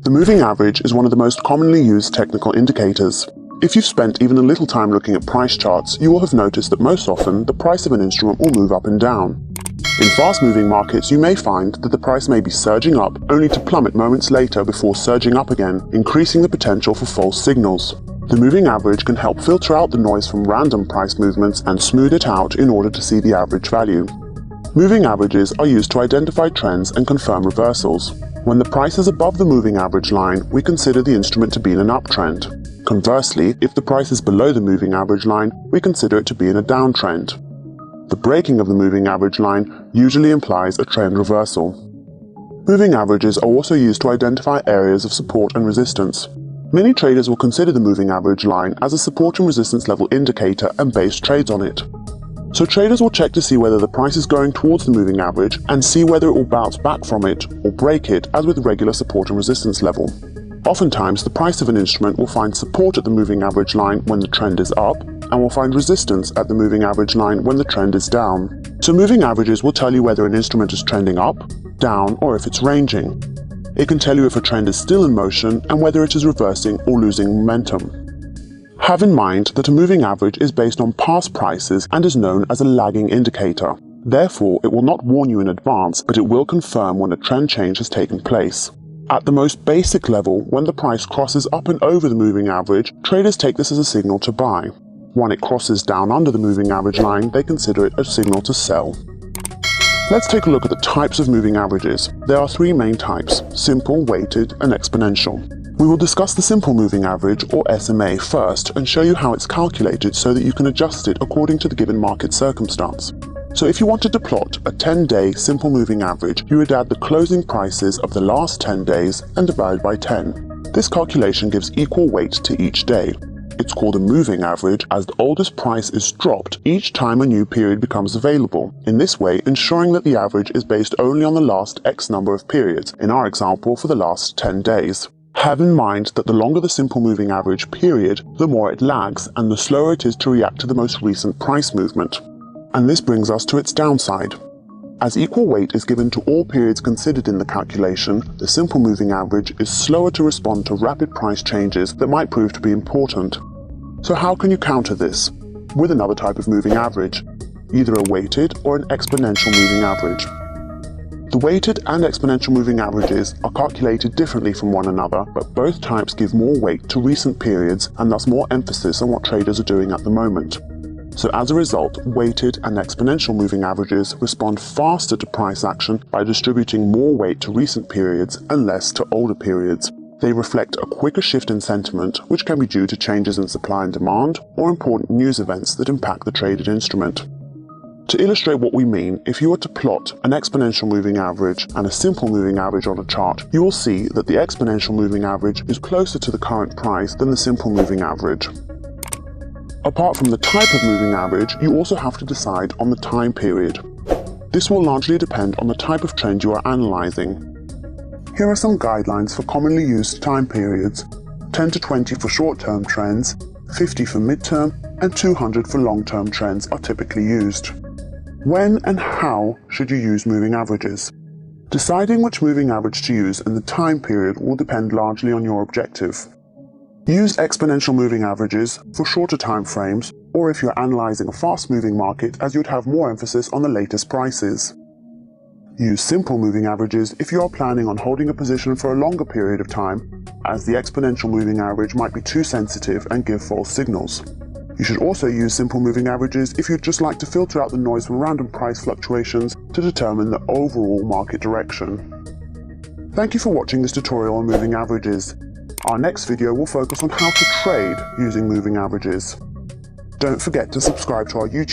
The moving average is one of the most commonly used technical indicators. If you've spent even a little time looking at price charts, you will have noticed that most often the price of an instrument will move up and down. In fast-moving markets, you may find that the price may be surging up only to plummet moments later before surging up again, increasing the potential for false signals. The moving average can help filter out the noise from random price movements and smooth it out in order to see the average value. Moving averages are used to identify trends and confirm reversals. When the price is above the moving average line, we consider the instrument to be in an uptrend. Conversely, if the price is below the moving average line, we consider it to be in a downtrend. The breaking of the moving average line usually implies a trend reversal. Moving averages are also used to identify areas of support and resistance. Many traders will consider the moving average line as a support and resistance level indicator and base trades on it. So traders will check to see whether the price is going towards the moving average and see whether it will bounce back from it or break it, as with regular support and resistance level. Oftentimes, the price of an instrument will find support at the moving average line when the trend is up, and will find resistance at the moving average line when the trend is down. So moving averages will tell you whether an instrument is trending up, down, or if it's ranging. It can tell you if a trend is still in motion and whether it is reversing or losing momentum. Have in mind that a moving average is based on past prices and is known as a lagging indicator. Therefore, it will not warn you in advance, but it will confirm when a trend change has taken place. At the most basic level, when the price crosses up and over the moving average, traders take this as a signal to buy. When it crosses down under the moving average line, they consider it a signal to sell. Let's take a look at the types of moving averages. There are three main types: simple, weighted, and exponential. We will discuss the simple moving average, or SMA, first and show you how it's calculated so that you can adjust it according to the given market circumstance. So if you wanted to plot a 10-day simple moving average, you would add the closing prices of the last 10 days and divide by 10. This calculation gives equal weight to each day. It's called a moving average as the oldest price is dropped each time a new period becomes available, in this way ensuring that the average is based only on the last X number of periods, in our example for the last 10 days. Have in mind that the longer the simple moving average period, the more it lags and the slower it is to react to the most recent price movement. And this brings us to its downside. As equal weight is given to all periods considered in the calculation, the simple moving average is slower to respond to rapid price changes that might prove to be important. So how can you counter this? With another type of moving average, either a weighted or an exponential moving average. The weighted and exponential moving averages are calculated differently from one another, but both types give more weight to recent periods and thus more emphasis on what traders are doing at the moment. So as a result, weighted and exponential moving averages respond faster to price action by distributing more weight to recent periods and less to older periods. They reflect a quicker shift in sentiment, which can be due to changes in supply and demand or important news events that impact the traded instrument. To illustrate what we mean, if you were to plot an exponential moving average and a simple moving average on a chart, you will see that the exponential moving average is closer to the current price than the simple moving average. Apart from the type of moving average, you also have to decide on the time period. This will largely depend on the type of trend you are analyzing. Here are some guidelines for commonly used time periods: 10 to 20 for short-term trends, 50 for mid-term, and 200 for long-term trends are typically used. When and how should you use moving averages? Deciding which moving average to use and the time period will depend largely on your objective. Use exponential moving averages for shorter time frames, or if you're analyzing a fast-moving market, as you'd have more emphasis on the latest prices. Use simple moving averages if you are planning on holding a position for a longer period of time, as the exponential moving average might be too sensitive and give false signals. You should also use simple moving averages if you'd just like to filter out the noise from random price fluctuations to determine the overall market direction. Thank you for watching this tutorial on moving averages. Our next video will focus on how to trade using moving averages. Don't forget to subscribe to our YouTube